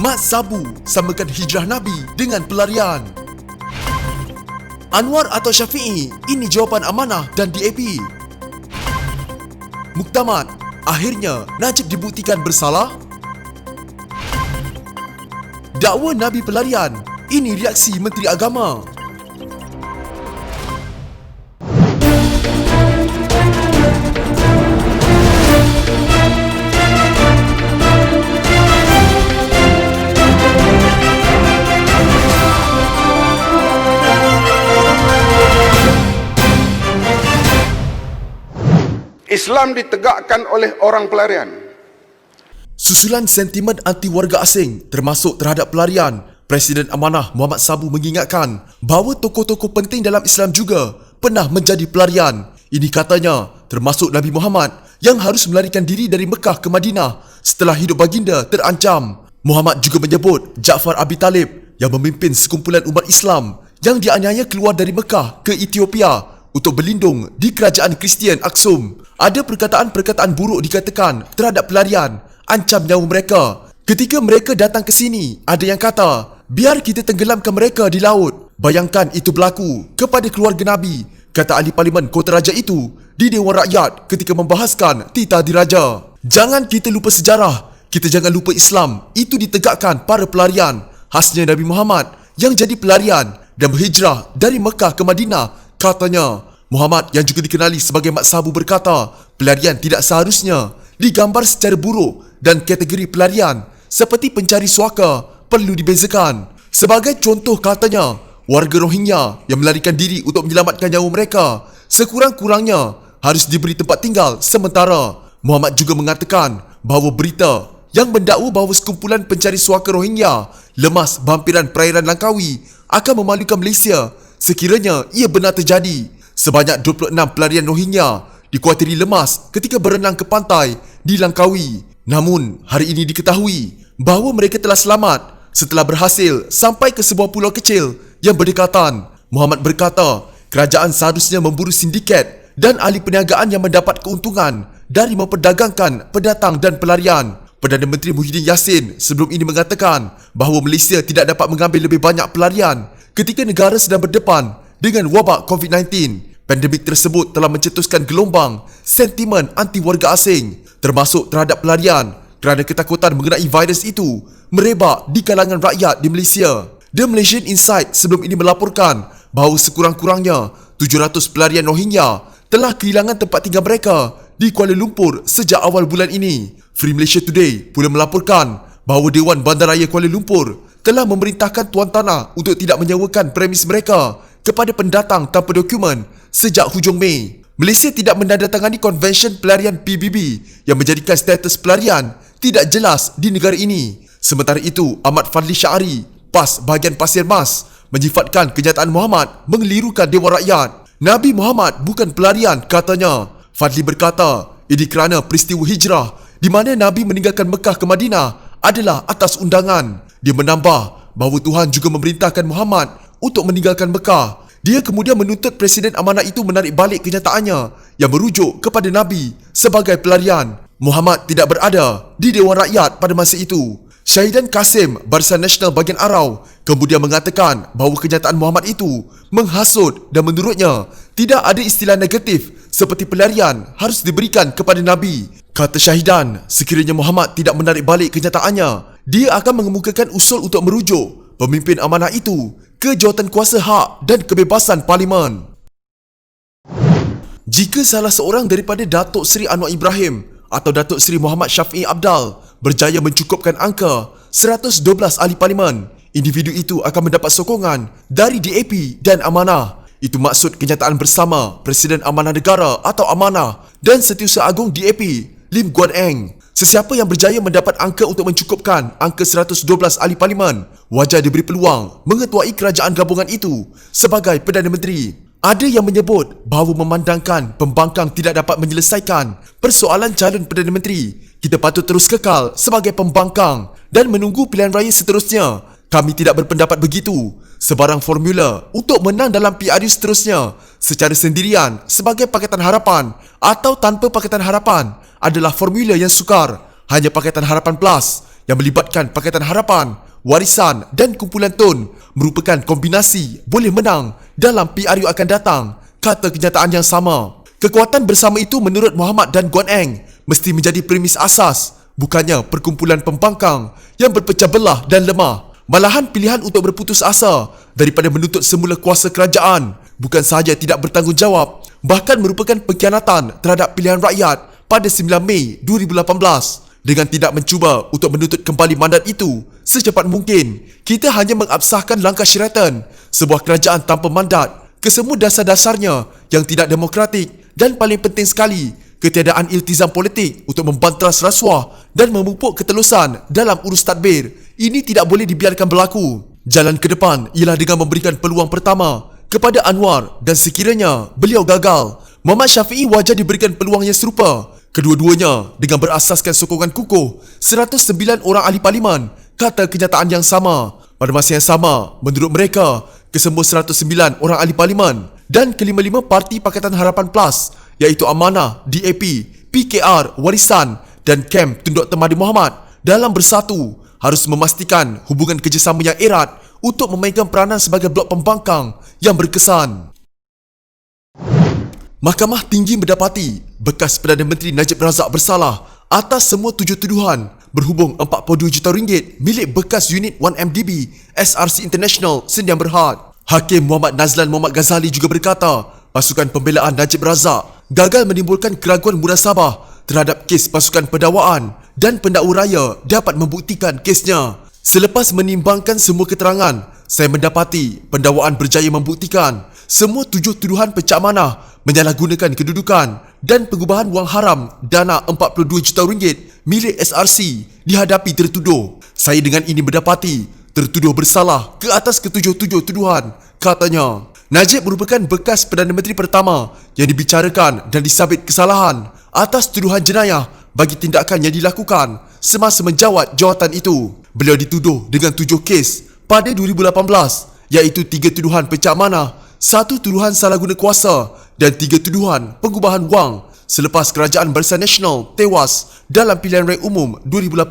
Mat Sabu samakan hijrah Nabi dengan pelarian. Anwar atau Syafi'i, ini jawapan Amanah dan DAP. Muktamad, akhirnya Najib dibuktikan bersalah. Dakwa Nabi pelarian, ini reaksi Menteri Agama. Islam ditegakkan oleh orang pelarian. Susulan sentimen anti warga asing termasuk terhadap pelarian, Presiden Amanah Muhammad Sabu mengingatkan bahawa tokoh-tokoh penting dalam Islam juga pernah menjadi pelarian. Ini katanya termasuk Nabi Muhammad yang harus melarikan diri dari Mekah ke Madinah setelah hidup baginda terancam. Muhammad juga menyebut Ja'far Abi Talib yang memimpin sekumpulan umat Islam yang dianiaya keluar dari Mekah ke Ethiopia untuk berlindung di kerajaan Kristian Aksum. Ada perkataan-perkataan buruk dikatakan terhadap pelarian, ancam nyawa mereka. Ketika mereka datang ke sini, ada yang kata, biar kita tenggelamkan mereka di laut. Bayangkan itu berlaku kepada keluarga Nabi, kata ahli parlimen Kota Raja itu di Dewan Rakyat ketika membahaskan titah diraja. Jangan kita lupa sejarah, kita jangan lupa Islam, itu ditegakkan para pelarian. Khasnya Nabi Muhammad yang jadi pelarian dan berhijrah dari Mekah ke Madinah, katanya. Muhammad yang juga dikenali sebagai Mat Sabu berkata, pelarian tidak seharusnya digambar secara buruk dan kategori pelarian seperti pencari suaka perlu dibezakan. Sebagai contoh katanya, warga Rohingya yang melarikan diri untuk menyelamatkan nyawa mereka sekurang-kurangnya harus diberi tempat tinggal sementara. Muhammad juga mengatakan bahawa berita yang mendakwa bahawa sekumpulan pencari suaka Rohingya lemas berhampiran perairan Langkawi akan memalukan Malaysia sekiranya ia benar terjadi. Sebanyak 26 pelarian Rohingya dikuatiri lemas ketika berenang ke pantai di Langkawi. Namun, hari ini diketahui bahawa mereka telah selamat setelah berhasil sampai ke sebuah pulau kecil yang berdekatan. Muhammad berkata, kerajaan seharusnya memburu sindiket dan ahli perniagaan yang mendapat keuntungan dari memperdagangkan pendatang dan pelarian. Perdana Menteri Muhyiddin Yassin sebelum ini mengatakan bahawa Malaysia tidak dapat mengambil lebih banyak pelarian ketika negara sedang berdepan dengan wabak COVID-19. Pandemik tersebut telah mencetuskan gelombang sentimen anti warga asing termasuk terhadap pelarian kerana ketakutan mengenai virus itu merebak di kalangan rakyat di Malaysia. The Malaysian Insight sebelum ini melaporkan bahawa sekurang-kurangnya 700 pelarian Rohingya telah kehilangan tempat tinggal mereka di Kuala Lumpur sejak awal bulan ini. Free Malaysia Today pula melaporkan bahawa Dewan Bandaraya Kuala Lumpur telah memerintahkan tuan tanah untuk tidak menyewakan premis mereka kepada pendatang tanpa dokumen sejak hujung Mei. Malaysia tidak menandatangani Konvensyen Pelarian PBB yang menjadikan status pelarian tidak jelas di negara ini. Sementara itu, Ahmad Fadli Syari, PAS bahagian Pasir Mas, menyifatkan kenyataan Muhammad mengelirukan Dewan Rakyat. Nabi Muhammad bukan pelarian, katanya. Fadli berkata, ini kerana peristiwa hijrah di mana Nabi meninggalkan Mekah ke Madinah adalah atas undangan. Dia menambah bahawa Tuhan juga memerintahkan Muhammad untuk meninggalkan Mekah. Dia kemudian menuntut Presiden Amanah itu menarik balik kenyataannya yang merujuk kepada Nabi sebagai pelarian. Muhammad tidak berada di Dewan Rakyat pada masa itu. Syahidan Kasim, Barisan Nasional Bahagian Arau, kemudian mengatakan bahawa kenyataan Muhammad itu menghasut dan menurutnya tidak ada istilah negatif seperti pelarian harus diberikan kepada Nabi. Kata Syahidan, sekiranya Muhammad tidak menarik balik kenyataannya, dia akan mengemukakan usul untuk merujuk pemimpin amanah itu ke Jawatankuasa Hak dan Kebebasan Parlimen. Jika salah seorang daripada Datuk Seri Anwar Ibrahim atau Datuk Seri Muhammad Syafi'i Abdal berjaya mencukupkan angka 112 ahli parlimen, individu itu akan mendapat sokongan dari DAP dan Amanah. Itu maksud kenyataan bersama Presiden Amanah Negara atau Amanah dan Setiausaha Agung DAP Lim Guan Eng. Sesiapa yang berjaya mendapat angka untuk mencukupkan angka 112 ahli parlimen wajar diberi peluang mengetuai kerajaan gabungan itu sebagai Perdana Menteri. Ada yang menyebut bahawa memandangkan pembangkang tidak dapat menyelesaikan persoalan calon Perdana Menteri, kita patut terus kekal sebagai pembangkang dan menunggu pilihan raya seterusnya. Kami tidak berpendapat begitu. Sebarang formula untuk menang dalam PRU seterusnya secara sendirian sebagai Pakatan Harapan atau tanpa Pakatan Harapan adalah formula yang sukar. Hanya Pakatan Harapan Plus yang melibatkan Pakatan Harapan, Warisan dan Kumpulan Tun merupakan kombinasi boleh menang dalam PRU akan datang, kata kenyataan yang sama. Kekuatan bersama itu menurut Muhammad dan Guan Eng mesti menjadi premis asas, bukannya perkumpulan pembangkang yang berpecah belah dan lemah. Malahan pilihan untuk berputus asa daripada menuntut semula kuasa kerajaan bukan sahaja tidak bertanggungjawab, bahkan merupakan pengkhianatan terhadap pilihan rakyat pada 9 Mei 2018. Dengan tidak mencuba untuk menuntut kembali mandat itu secepat mungkin, kita hanya mengabsahkan langkah Sheraton, sebuah kerajaan tanpa mandat, kesemua dasar-dasarnya yang tidak demokratik dan paling penting sekali, ketiadaan iltizam politik untuk membantras rasuah dan memupuk ketelusan dalam urus tadbir. Ini tidak boleh dibiarkan berlaku. Jalan ke depan ialah dengan memberikan peluang pertama kepada Anwar dan sekiranya beliau gagal, Muhammad Syafiee wajar diberikan peluang yang serupa. Kedua-duanya dengan berasaskan sokongan kukuh 109 orang ahli parlimen, kata kenyataan yang sama. Pada masa yang sama, menurut mereka, kesemua 109 orang ahli parlimen dan kelima-lima parti Pakatan Harapan Plus iaitu Amanah, DAP, PKR, Warisan dan KEM Tun Dr. Mahathir Mohamad dalam bersatu harus memastikan hubungan kerjasama yang erat untuk memainkan peranan sebagai blok pembangkang yang berkesan. Mahkamah Tinggi mendapati bekas Perdana Menteri Najib Razak bersalah atas semua 7 tuduhan berhubung 42 juta ringgit milik bekas unit 1MDB SRC International Sdn Bhd. Hakim Muhammad Nazlan Muhammad Ghazali juga berkata pasukan pembelaan Najib Razak gagal menimbulkan keraguan munasabah terhadap kes pasukan pendakwaan dan pendakwa raya dapat membuktikan kesnya. Selepas menimbangkan semua keterangan, saya mendapati pendakwaan berjaya membuktikan semua 7 tuduhan pecah amanah, menyalahgunakan kedudukan dan pengubahan wang haram dana 42 juta ringgit milik SRC dihadapi tertuduh. Saya dengan ini mendapati tertuduh bersalah ke atas ketujuh-tujuh tuduhan, katanya. Najib merupakan bekas Perdana Menteri pertama yang dibicarakan dan disabit kesalahan atas tuduhan jenayah bagi tindakan yang dilakukan semasa menjawat jawatan itu. Beliau dituduh dengan 7 kes pada 2018 iaitu 3 tuduhan pecah amanah, 1 tuduhan salah guna kuasa dan 3 tuduhan pengubahan wang selepas Kerajaan Barisan Nasional tewas dalam pilihan raya umum 2018.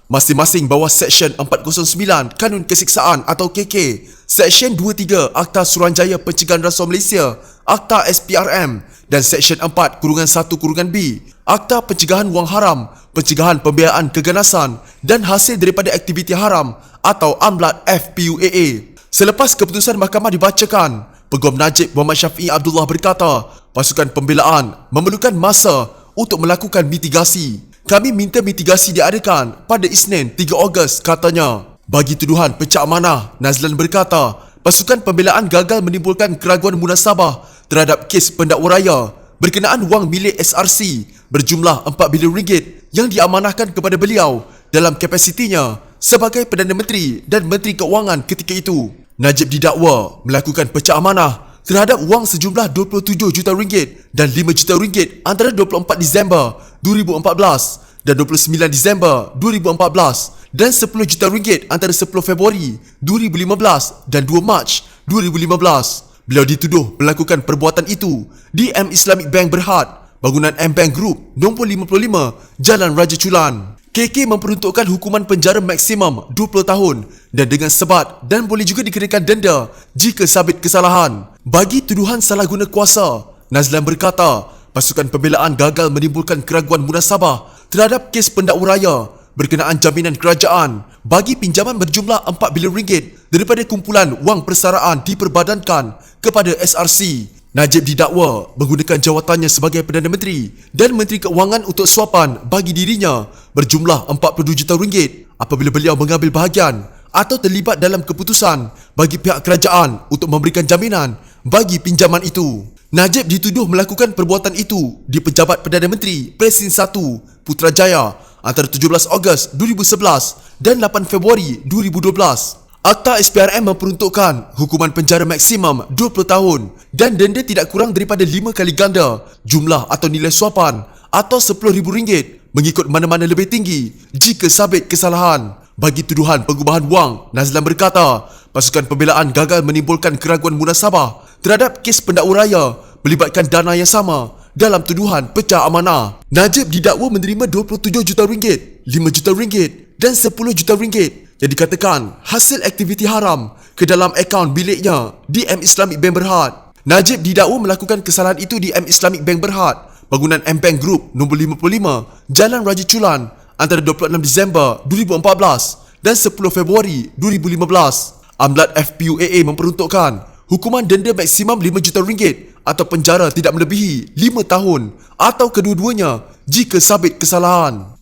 Masing-masing bawah Seksyen 409 Kanun Kesiksaan atau KK, Seksyen 23 Akta Suruhanjaya Pencegahan Rasuah Malaysia Akta SPRM dan Seksyen 4-1-B Akta Pencegahan Wang Haram, Pencegahan Pembiayaan Keganasan dan Hasil daripada Aktiviti Haram atau AMLAT FPUAA. Selepas keputusan mahkamah dibacakan, Peguam Najib Muhammad Syafiee Abdullah berkata pasukan pembelaan memerlukan masa untuk melakukan mitigasi. Kami minta mitigasi diadakan pada Isnin 3 Ogos, katanya. Bagi tuduhan pecah amanah, Nazlan berkata pasukan pembelaan gagal menimbulkan keraguan munasabah terhadap kes pendakwa raya berkenaan wang milik SRC berjumlah 4 bilion ringgit yang diamanahkan kepada beliau dalam kapasitinya sebagai Perdana Menteri dan Menteri Keuangan ketika itu. Najib didakwa melakukan pecah amanah terhadap wang sejumlah 27 juta ringgit dan 5 juta ringgit antara 24 Disember 2014 dan 29 Disember 2014 dan 10 juta ringgit antara 10 Februari 2015 dan 2 Mac 2015. Beliau dituduh melakukan perbuatan itu di M Islamic Bank Berhad, bangunan M Bank Group, nombor 55, Jalan Raja Chulan. KK memperuntukkan hukuman penjara maksimum 20 tahun dan dengan sebat dan boleh juga dikenakan denda jika sabit kesalahan. Bagi tuduhan salah guna kuasa, Nazlan berkata pasukan pembelaan gagal menimbulkan keraguan munasabah terhadap kes pendakwa raya berkenaan jaminan kerajaan bagi pinjaman berjumlah 4 bilion ringgit daripada kumpulan wang persaraan diperbadankan kepada SRC. Najib didakwa menggunakan jawatannya sebagai Perdana Menteri dan Menteri Keuangan untuk suapan bagi dirinya berjumlah 42 juta ringgit apabila beliau mengambil bahagian atau terlibat dalam keputusan bagi pihak kerajaan untuk memberikan jaminan bagi pinjaman itu. Najib dituduh melakukan perbuatan itu di Pejabat Perdana Menteri Presiden 1 Putrajaya antara 17 Ogos 2011 dan 8 Februari 2012. Akta SPRM memperuntukkan hukuman penjara maksimum 20 tahun dan denda tidak kurang daripada 5 kali ganda jumlah atau nilai suapan atau RM10,000 mengikut mana-mana lebih tinggi jika sabit kesalahan. Bagi tuduhan pengubahan wang, Nazlan berkata pasukan pembelaan gagal menimbulkan keraguan munasabah terhadap kes pendakwa raya melibatkan dana yang sama dalam tuduhan pecah amanah. Najib didakwa menerima RM27 juta, RM5 juta dan 10 juta ringgit yang dikatakan hasil aktiviti haram ke dalam akaun biliknya di M Islamic Bank Berhad. Najib didakwa melakukan kesalahan itu di M Islamic Bank Berhad, bangunan M Bank Group nombor 55, Jalan Raja Chulan antara 26 Disember 2014 dan 10 Februari 2015. Amlat FPUAA memperuntukkan hukuman denda maksimum 5 juta ringgit atau penjara tidak melebihi 5 tahun atau kedua-duanya jika sabit kesalahan.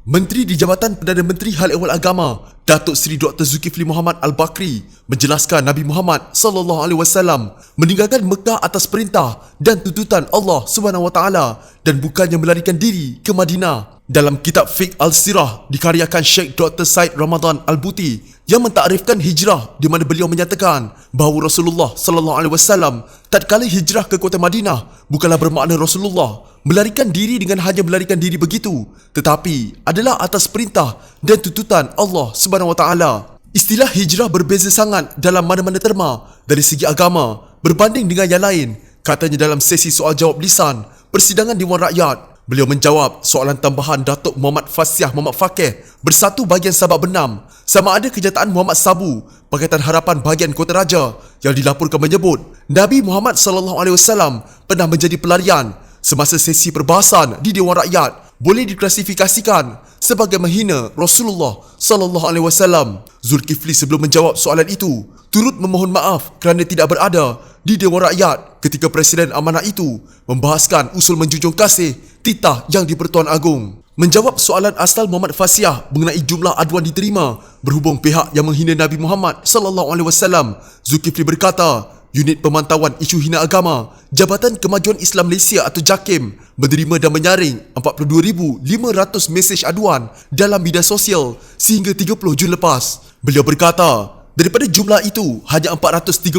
Menteri di Jabatan Perdana Menteri Hal Ehwal Agama, Datuk Seri Dr. Zulkifli Mohamed Al-Bakri menjelaskan Nabi Muhammad sallallahu alaihi wasallam meninggalkan Mekah atas perintah dan tuntutan Allah Subhanahu wa taala dan bukannya melarikan diri ke Madinah. Dalam kitab Fiqh Al-Sirah dikaryakan Syekh Dr. Said Ramadan Al-Buti yang mentakrifkan hijrah, di mana beliau menyatakan bahawa Rasulullah sallallahu alaihi wasallam tatkala hijrah ke kota Madinah bukanlah bermakna Rasulullah melarikan diri dengan hanya melarikan diri begitu, tetapi adalah atas perintah dan tuntutan Allah Subhanahu wa taala. Istilah hijrah berbeza sangat dalam mana-mana terma dari segi agama berbanding dengan yang lain, katanya dalam sesi soal jawab lisan persidangan Dewan Rakyat. Beliau menjawab soalan tambahan Datuk Muhammad Fasiah Muhammad Fakih bersatu bahagian sabab benam sama ada kenyataan Muhammad Sabu Pakatan Harapan bahagian Kota Raja yang dilaporkan menyebut Nabi Muhammad sallallahu alaihi wasallam pernah menjadi pelarian semasa sesi perbahasan di Dewan Rakyat boleh diklasifikasikan sebagai menghina Rasulullah sallallahu alaihi wasallam. Zulkifli sebelum menjawab soalan itu turut memohon maaf kerana tidak berada di Dewan Rakyat ketika Presiden amanah itu membahaskan usul menjunjung kasih titah yang di-Pertuan Agong. Menjawab soalan asal Muhammad Fasiah mengenai jumlah aduan diterima berhubung pihak yang menghina Nabi Muhammad sallallahu alaihi wasallam, Zulkifli berkata, Unit Pemantauan Isu Hina Agama Jabatan Kemajuan Islam Malaysia atau JAKIM menerima dan menyaring 42,500 mesej aduan dalam media sosial sehingga 30 Jun lepas. Beliau berkata, daripada jumlah itu, hanya 431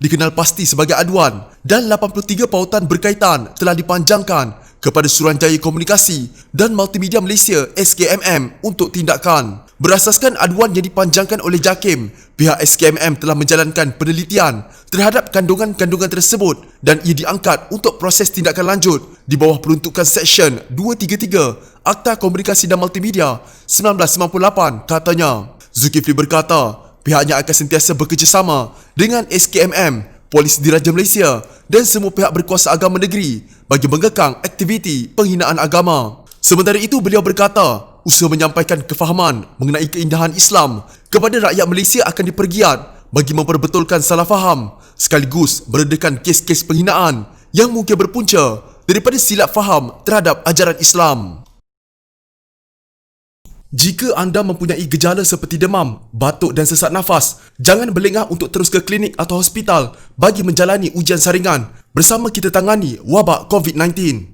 dikenal pasti sebagai aduan dan 83 pautan berkaitan telah dipanjangkan kepada Suruhanjaya Komunikasi dan Multimedia Malaysia SKMM untuk tindakan. Berasaskan aduan yang dipanjangkan oleh JAKIM, pihak SKMM telah menjalankan penelitian terhadap kandungan-kandungan tersebut dan ia diangkat untuk proses tindakan lanjut di bawah peruntukan Seksyen 233 Akta Komunikasi dan Multimedia 1998, katanya. Zulkifli berkata, pihaknya akan sentiasa bekerjasama dengan SKMM, Polis Diraja Malaysia dan semua pihak berkuasa agama negeri bagi mengekang aktiviti penghinaan agama. Sementara itu, beliau berkata, usaha menyampaikan kefahaman mengenai keindahan Islam kepada rakyat Malaysia akan dipergiat bagi memperbetulkan salah faham sekaligus meredakan kes-kes penghinaan yang mungkin berpunca daripada silap faham terhadap ajaran Islam. Jika anda mempunyai gejala seperti demam, batuk dan sesak nafas, jangan berlengah untuk terus ke klinik atau hospital bagi menjalani ujian saringan bersama kita tangani wabak COVID-19.